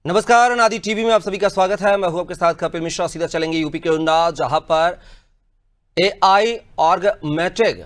नमस्कार, अनादि टीवी में आप सभी का स्वागत है। मैं हूं आपके साथ कपिल मिश्रा। सीधा चलेंगे यूपी के उन्नाव, जहां पर एआई ऑर्गमेटिक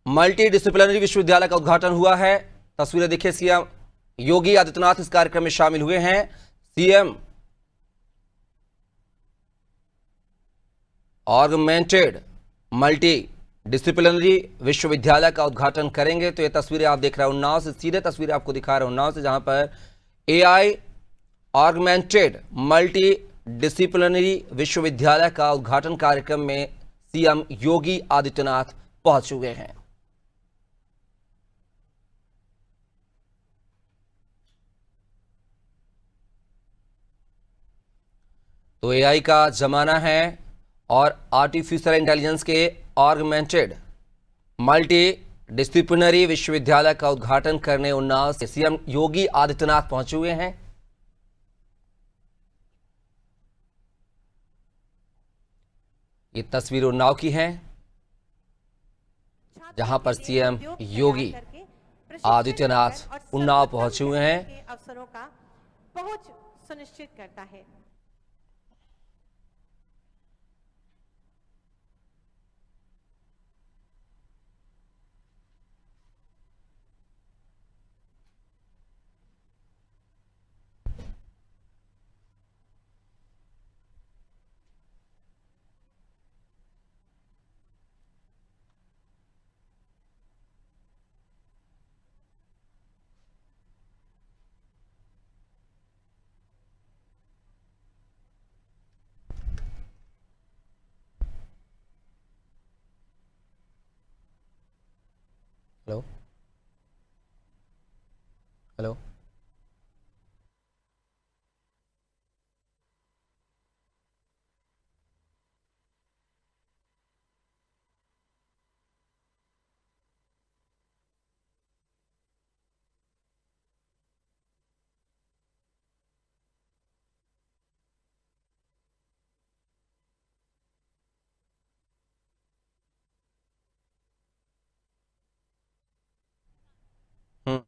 मल्टी डिसिप्लिनरी विश्वविद्यालय का उद्घाटन हुआ है। तस्वीरें देखिए, सीएम योगी आदित्यनाथ इस कार्यक्रम में शामिल हुए हैं। सीएम ऑर्गमेंटेड मल्टी डिसिप्लिनरी विश्वविद्यालय का उद्घाटन करेंगे। तो ये तस्वीरें आप देख रहे हैं उन्नाव से, सीधे तस्वीरें आपको दिखा रहे हैं उन्नाव से, जहां पर एआई ऑर्गमेंटेड मल्टी डिसिप्लिनरी विश्वविद्यालय का उद्घाटन कार्यक्रम में सीएम योगी आदित्यनाथ पहुंच चुके हैं। तो एआई का जमाना है और आर्टिफिशियल इंटेलिजेंस के ऑर्गमेंटेड मल्टी डिसिप्लिनरी विश्वविद्यालय का उद्घाटन करने उन्नाव से सीएम योगी आदित्यनाथ पहुंचे हुए हैं। ये तस्वीर उन्नाव की है, जहां पर सीएम योगी आदित्यनाथ उन्नाव पहुंचे हुए हैं। अवसरों का पहुंच सुनिश्चित करता है। हेलो हेलो हम्म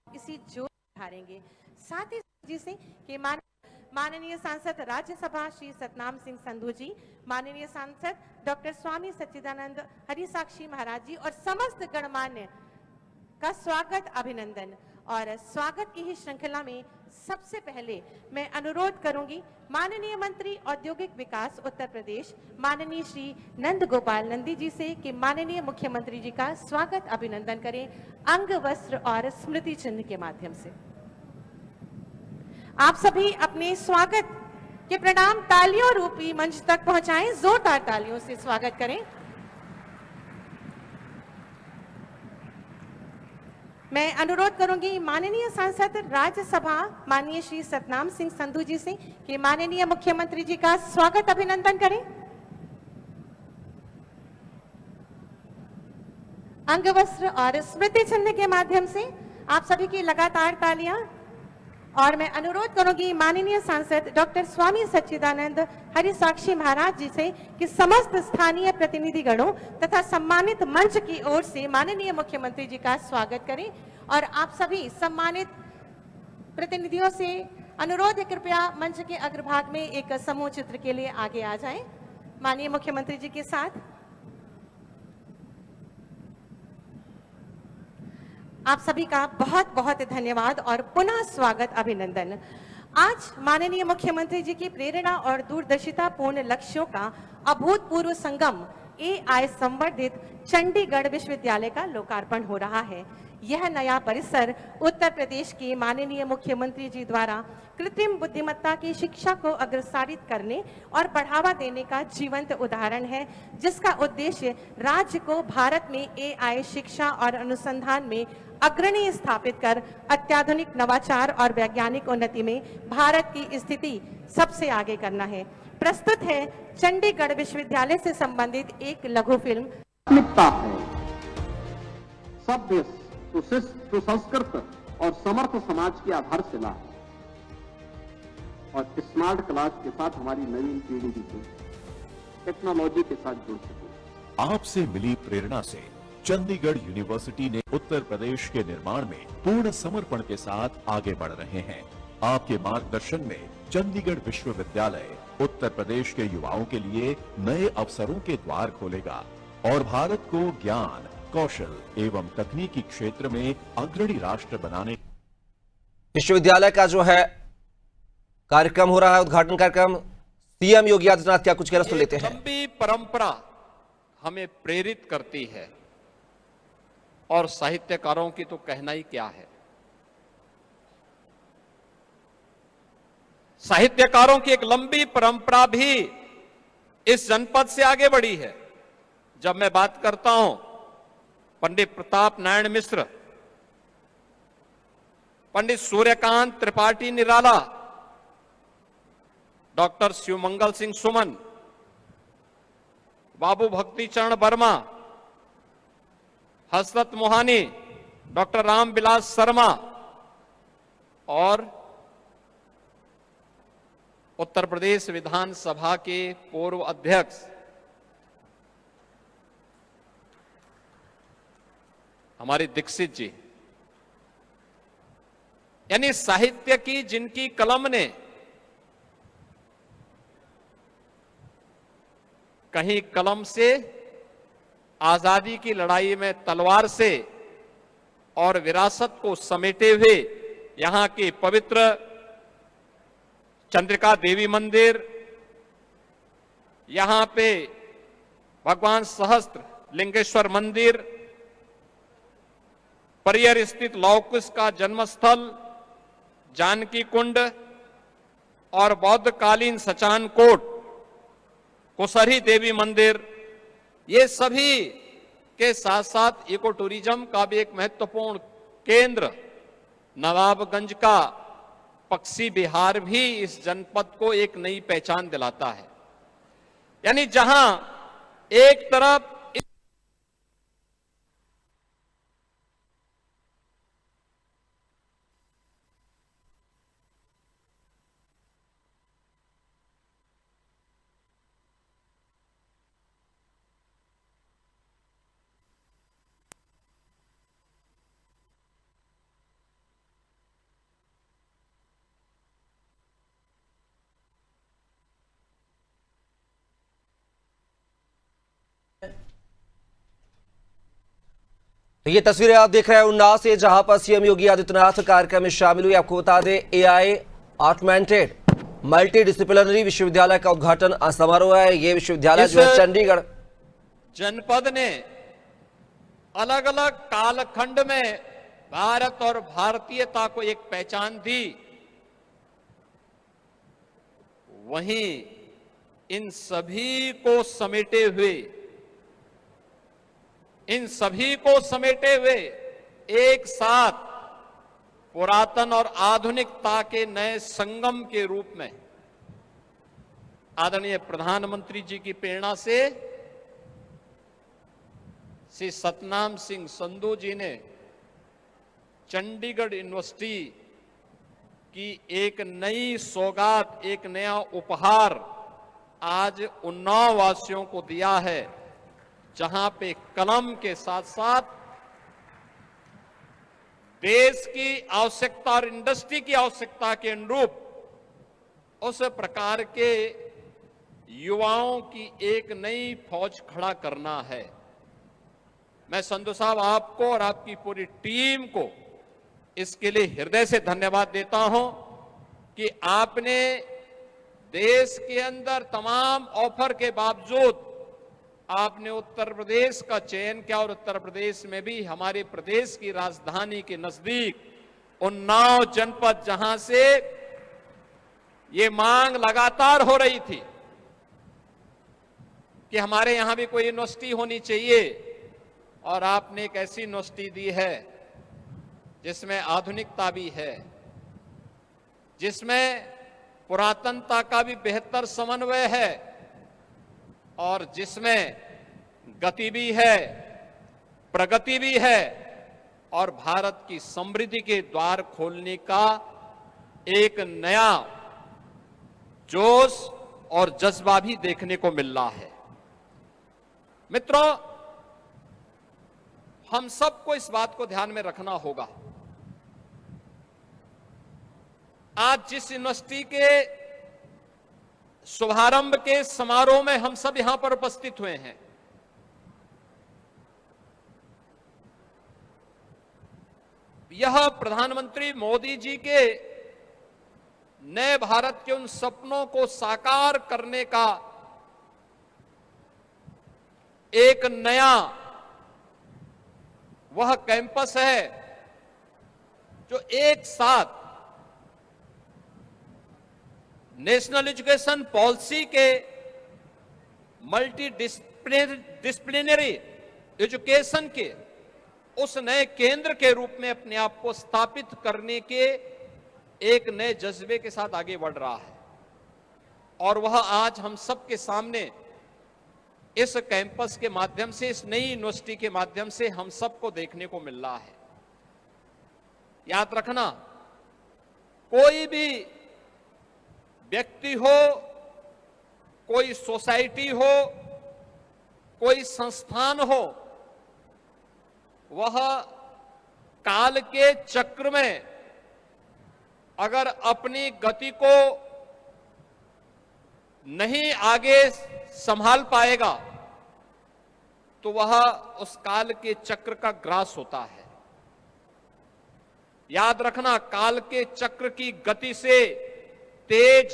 इसी जोर धारेंगे। साथ ही जी से कि माननीय सांसद राज्यसभा श्री सतनाम सिंह संधू जी, माननीय सांसद डॉक्टर स्वामी सच्चिदानंद हरिसाक्षी महाराज जी और समस्त गणमान्य का स्वागत, अभिनंदन। और स्वागत की ही श्रृंखला में सबसे पहले मैं अनुरोध करूंगी माननीय मंत्री औद्योगिक विकास उत्तर प्रदेश माननीय श्री नंद गोपाल नंदी जी से कि माननीय मुख्यमंत्री जी का स्वागत अभिनंदन करें अंग वस्त्र और स्मृति चिन्ह के माध्यम से। आप सभी अपने स्वागत के प्रणाम तालियों रूपी मंच तक पहुंचाएं, जोरदार तालियों से स्वागत करें। मैं अनुरोध करूंगी माननीय सांसद राज्यसभा माननीय श्री सतनाम सिंह संधू जी से कि माननीय मुख्यमंत्री जी का स्वागत अभिनंदन करें अंग वस्त्र और स्मृति चिन्ह के माध्यम से। आप सभी की लगातार तालियां। और मैं अनुरोध करूंगी माननीय सांसद डॉक्टर स्वामी सच्चिदानंद हरिसाक्षी महाराज जी से कि समस्त स्थानीय प्रतिनिधिगणों तथा सम्मानित मंच की ओर से माननीय मुख्यमंत्री जी का स्वागत करें। और आप सभी सम्मानित प्रतिनिधियों से अनुरोध है, कृपया मंच के अग्रभाग में एक समूह चित्र के लिए आगे आ जाएं माननीय मुख्यमंत्री जी के साथ। आप सभी का बहुत बहुत धन्यवाद और पुनः स्वागत, अभिनंदन। आज माननीय मुख्यमंत्री जी की प्रेरणा और दूरदर्शिता पूर्ण लक्ष्यों का अभूतपूर्व संगम एआई संवर्धित चंडीगढ़ विश्वविद्यालय का लोकार्पण हो रहा है। यह नया परिसर उत्तर प्रदेश के माननीय मुख्यमंत्री जी द्वारा कृत्रिम बुद्धिमत्ता की शिक्षा को अग्रसारित करने और बढ़ावा देने का जीवंत उदाहरण है, जिसका उद्देश्य राज्य को भारत में एआई शिक्षा और अनुसंधान में अग्रणी स्थापित कर अत्याधुनिक नवाचार और वैज्ञानिक उन्नति में भारत की स्थिति सबसे आगे करना है। प्रस्तुत है चंडीगढ़ विश्वविद्यालय से संबंधित एक लघु फिल्म। प्राथमिकता है सभ्य, सुसंस्कृत और समर्थ समाज की आधारशिला है और स्मार्ट क्लास के साथ हमारी नवीन पीढ़ी भी टेक्नोलॉजी के साथ जुड़ सके। आपसे मिली प्रेरणा से चंडीगढ़ यूनिवर्सिटी ने उत्तर प्रदेश के निर्माण में पूर्ण समर्पण के साथ आगे बढ़ रहे हैं। आपके मार्गदर्शन में चंडीगढ़ विश्वविद्यालय उत्तर प्रदेश के युवाओं के लिए नए अवसरों के द्वार खोलेगा और भारत को ज्ञान, कौशल एवं तकनीकी क्षेत्र में अग्रणी राष्ट्र बनाने। विश्वविद्यालय का जो है कार्यक्रम हो रहा है, उद्घाटन कार्यक्रम, सीएम योगी आदित्यनाथ क्या कुछ कह रहे हैं, सुन लेते हैं। लंबी परंपरा हमें प्रेरित करती है और साहित्यकारों की तो कहना ही क्या है। साहित्यकारों की एक लंबी परंपरा भी इस जनपद से आगे बढ़ी है। जब मैं बात करता हूं पंडित प्रताप नारायण मिश्र, पंडित सूर्यकांत त्रिपाठी निराला, डॉक्टर शिवमंगल सिंह सुमन, बाबू भक्ति चरण वर्मा, हसरत मोहानी, डॉक्टर रामविलास शर्मा और उत्तर प्रदेश विधानसभा के पूर्व अध्यक्ष हमारे दीक्षित जी, यानी साहित्य की जिनकी कलम ने कहीं कलम से आजादी की लड़ाई में तलवार से और विरासत को समेटे हुए यहां के पवित्र चंद्रिका देवी मंदिर, यहां पे भगवान सहस्त्र लिंगेश्वर मंदिर, परियर स्थित लौकुश का जन्मस्थल, जानकी कुंड और बौद्धकालीन सचान कोट, कुसरी देवी मंदिर, ये सभी के साथ साथ इको टूरिज्म का भी एक महत्वपूर्ण केंद्र नवाबगंज का पक्षी विहार भी इस जनपद को एक नई पहचान दिलाता है। यानी जहां एक तरफ तो ये तस्वीरें आप देख रहे हैं उन्नाव से, जहां पर सीएम योगी आदित्यनाथ कार्यक्रम में शामिल हुए। आपको बता दें, एआई ऑगमेंटेड मल्टी डिसिप्लिनरी विश्वविद्यालय का उद्घाटन समारोह है। ये विश्वविद्यालय जो है चंडीगढ़ जनपद ने अलग अलग कालखंड में भारत और भारतीयता को एक पहचान दी, वहीं इन सभी को समेटे हुए एक साथ पुरातन और आधुनिकता के नए संगम के रूप में आदरणीय प्रधानमंत्री जी की प्रेरणा से श्री सतनाम सिंह संधू जी ने चंडीगढ़ यूनिवर्सिटी की एक नई सौगात, एक नया उपहार आज उन्नाव वासियों को दिया है, जहां पे कलम के साथ साथ देश की आवश्यकता और इंडस्ट्री की आवश्यकता के अनुरूप उस प्रकार के युवाओं की एक नई फौज खड़ा करना है। मैं संधू साहब आपको और आपकी पूरी टीम को इसके लिए हृदय से धन्यवाद देता हूं कि आपने देश के अंदर तमाम ऑफर के बावजूद आपने उत्तर प्रदेश का चयन किया और उत्तर प्रदेश में भी हमारे प्रदेश की राजधानी के नजदीक उन्नाव जनपद जहां से ये मांग लगातार हो रही थी कि हमारे यहां भी कोई यूनिवर्सिटी होनी चाहिए, और आपने एक ऐसी यूनिवर्सिटी दी है जिसमें आधुनिकता भी है, जिसमें पुरातनता का भी बेहतर समन्वय है और जिसमें गति भी है, प्रगति भी है और भारत की समृद्धि के द्वार खोलने का एक नया जोश और जज्बा भी देखने को मिल रहा है। मित्रों, हम सबको इस बात को ध्यान में रखना होगा, आज जिस यूनिवर्सिटी के शुभारंभ के समारोह में हम सब यहां पर उपस्थित हुए हैं, यह प्रधानमंत्री मोदी जी के नए भारत के उन सपनों को साकार करने का एक नया वह कैंपस है जो एक साथ नेशनल एजुकेशन पॉलिसी के मल्टी डिसिप्लिनरी एजुकेशन के उस नए केंद्र के रूप में अपने आप को स्थापित करने के एक नए जज्बे के साथ आगे बढ़ रहा है। और वह आज हम सबके सामने इस कैंपस के माध्यम से, इस नई यूनिवर्सिटी के माध्यम से हम सबको देखने को मिल रहा है। याद रखना, कोई भी व्यक्ति हो, कोई सोसाइटी हो, कोई संस्थान हो, वह काल के चक्र में अगर अपनी गति को नहीं आगे संभाल पाएगा तो वह उस काल के चक्र का ग्रास होता है। याद रखना, काल के चक्र की गति से तेज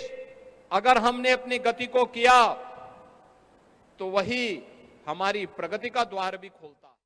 अगर हमने अपनी गति को किया तो वही हमारी प्रगति का द्वार भी खोलता है।